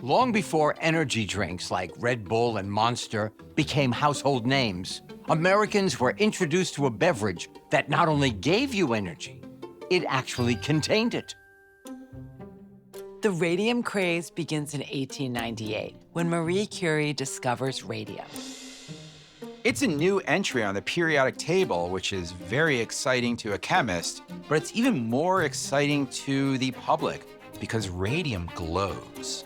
Long before energy drinks like Red Bull and Monster became household names, Americans were introduced to a beverage that not only gave you energy, it actually contained it. The radium craze begins in 1898 when Marie Curie discovers radium. It's a new entry on the periodic table, which is very exciting to a chemist, but it's even more exciting to the public because radium glows.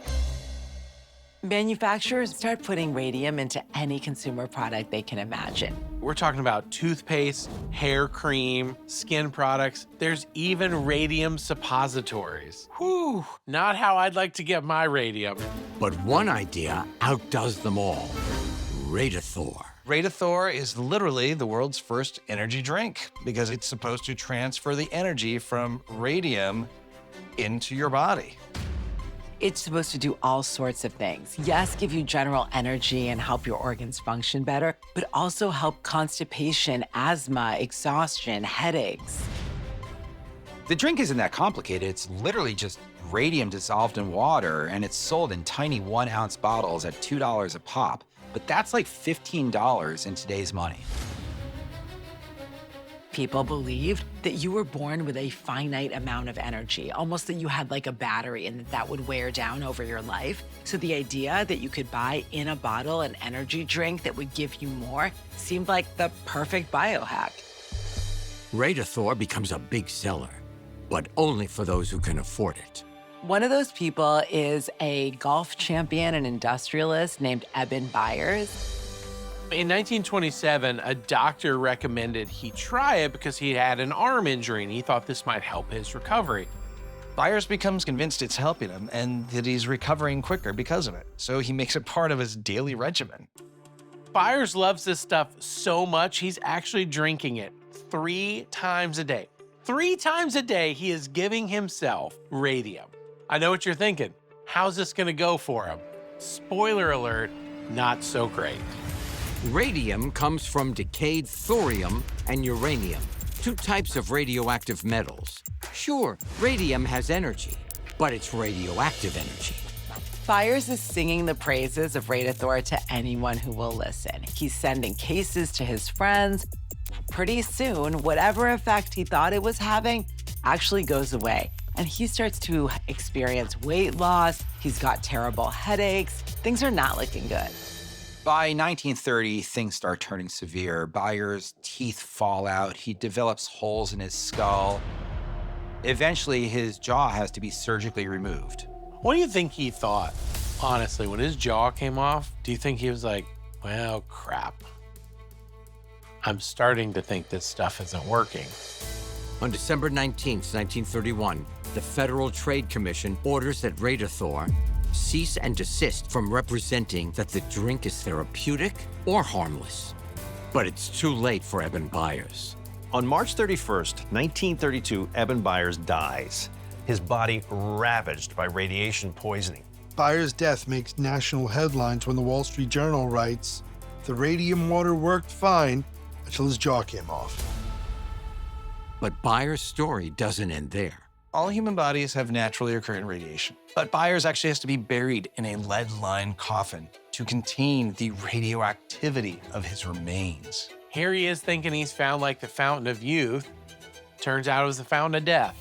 Manufacturers start putting radium into any consumer product they can imagine. We're talking about toothpaste, hair cream, skin products. There's even radium suppositories. Whew, not how I'd like to get my radium. But one idea outdoes them all: Radithor. Radithor is literally the world's first energy drink because it's supposed to transfer the energy from radium into your body. It's supposed to do all sorts of things. Yes, give you general energy and help your organs function better, but also help constipation, asthma, exhaustion, headaches. The drink isn't that complicated. It's literally just radium dissolved in water, and it's sold in tiny 1-ounce bottles at $2 a pop. But that's like $15 in today's money. People believed that you were born with a finite amount of energy, almost that you had like a battery and that would wear down over your life. So the idea that you could buy in a bottle an energy drink that would give you more seemed like the perfect biohack. Radithor becomes a big seller, but only for those who can afford it. One of those people is a golf champion and industrialist named Eben Byers. In 1927, a doctor recommended he try it because he had an arm injury and he thought this might help his recovery. Byers becomes convinced it's helping him and that he's recovering quicker because of it, so he makes it part of his daily regimen. Byers loves this stuff so much, he's actually drinking it 3 times a day. 3 times a day, he is giving himself radium. I know what you're thinking. How's this gonna go for him? Spoiler alert, not so great. Radium comes from decayed thorium and uranium, 2 types of radioactive metals. Sure, radium has energy, but it's radioactive energy. Byers is singing the praises of Radithor to anyone who will listen. He's sending cases to his friends. Pretty soon, whatever effect he thought it was having actually goes away, and he starts to experience weight loss. He's got terrible headaches. Things are not looking good. By 1930, things start turning severe. Byers' teeth fall out. He develops holes in his skull. Eventually, his jaw has to be surgically removed. What do you think he thought? Honestly, when his jaw came off, do you think he was like, well, crap. I'm starting to think this stuff isn't working. On December 19, 1931, the Federal Trade Commission orders that Radithor cease and desist from representing that the drink is therapeutic or harmless. But it's too late for Eben Byers. On March 31st, 1932, Eben Byers dies, his body ravaged by radiation poisoning. Byers' death makes national headlines when the Wall Street Journal writes, "The radium water worked fine until his jaw came off." But Byers' story doesn't end there. All human bodies have naturally occurring radiation, but Byers actually has to be buried in a lead-lined coffin to contain the radioactivity of his remains. Here he is thinking he's found like the fountain of youth. Turns out it was the fountain of death.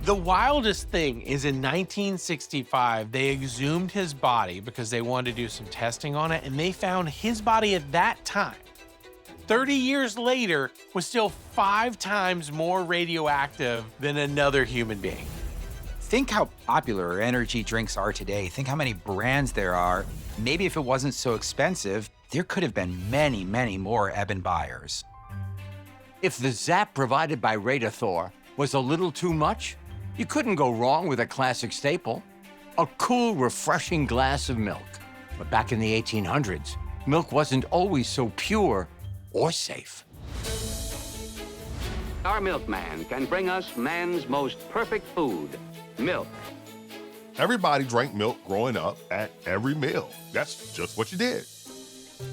The wildest thing is in 1965, they exhumed his body because they wanted to do some testing on it, and they found his body at that time, 30 years later, was still 5 times more radioactive than another human being. Think how popular energy drinks are today. Think how many brands there are. Maybe if it wasn't so expensive, there could have been many, many more Eben Byers. If the zap provided by Radithor was a little too much, you couldn't go wrong with a classic staple, a cool, refreshing glass of milk. But back in the 1800s, milk wasn't always so pure or safe. Our milkman can bring us man's most perfect food, milk. Everybody drank milk growing up at every meal. That's just what you did.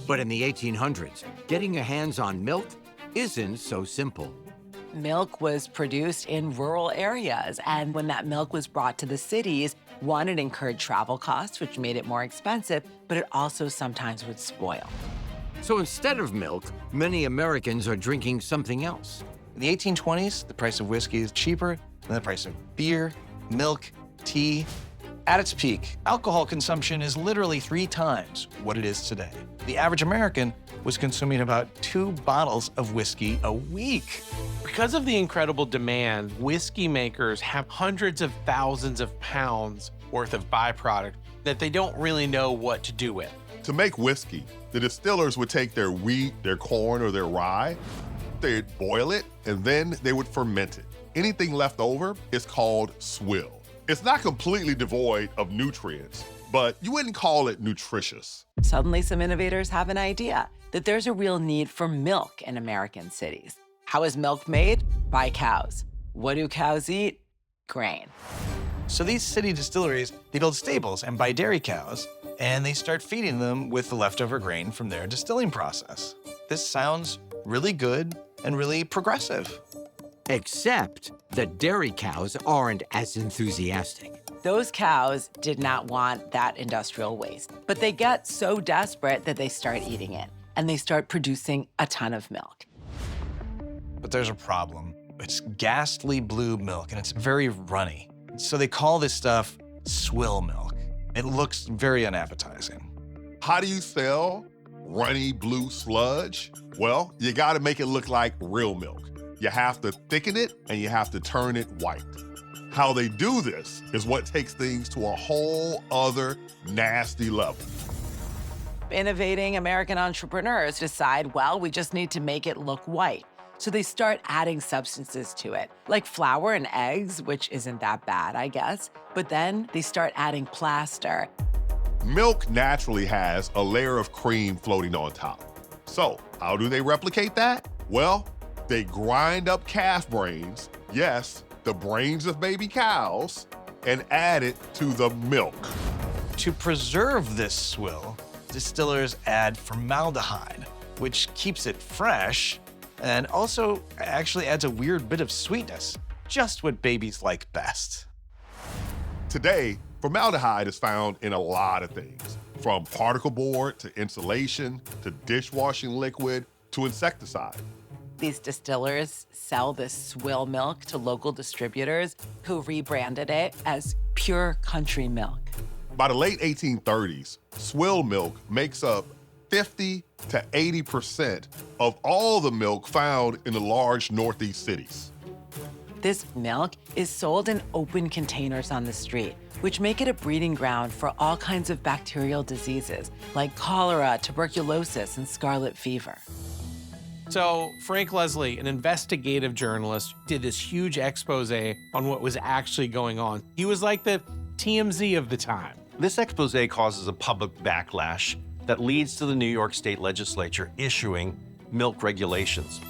But in the 1800s, getting your hands on milk isn't so simple. Milk was produced in rural areas, and when that milk was brought to the cities, One, it incurred travel costs, which made it more expensive, but it also sometimes would spoil. So instead of milk, many Americans are drinking something else. In the 1820s, the price of whiskey is cheaper than the price of beer, milk, tea. At its peak, alcohol consumption is literally 3 times what it is today. The average American was consuming about 2 bottles of whiskey a week. Because of the incredible demand, whiskey makers have hundreds of thousands of pounds worth of byproduct that they don't really know what to do with. To make whiskey, the distillers would take their wheat, their corn, or their rye, they'd boil it, and then they would ferment it. Anything left over is called swill. It's not completely devoid of nutrients, but you wouldn't call it nutritious. Suddenly, some innovators have an idea that there's a real need for milk in American cities. How is milk made? By cows. What do cows eat? Grain. So these city distilleries, they build stables and buy dairy cows, and they start feeding them with the leftover grain from their distilling process. This sounds really good and really progressive. Except that dairy cows aren't as enthusiastic. Those cows did not want that industrial waste, but they get so desperate that they start eating it, and they start producing a ton of milk. But there's a problem. It's ghastly blue milk, and it's very runny. So they call this stuff swill milk. It looks very unappetizing. How do you sell runny blue sludge? Well, you gotta make it look like real milk. You have to thicken it and you have to turn it white. How they do this is what takes things to a whole other nasty level. Innovating American entrepreneurs decide, well, we just need to make it look white. So they start adding substances to it, like flour and eggs, which isn't that bad, I guess. But then they start adding plaster. Milk naturally has a layer of cream floating on top. So how do they replicate that? Well, they grind up calf brains, yes, the brains of baby cows, and add it to the milk. To preserve this swill, distillers add formaldehyde, which keeps it fresh and also actually adds a weird bit of sweetness, just what babies like best. Today, formaldehyde is found in a lot of things, from particle board to insulation to dishwashing liquid to insecticide. These distillers sell this swill milk to local distributors who rebranded it as pure country milk. By the late 1830s, swill milk makes up 50 to 80% of all the milk found in the large Northeast cities. This milk is sold in open containers on the street, which make it a breeding ground for all kinds of bacterial diseases like cholera, tuberculosis, and scarlet fever. So Frank Leslie, an investigative journalist, did this huge expose on what was actually going on. He was like the TMZ of the time. This expose causes a public backlash that leads to the New York State Legislature issuing milk regulations.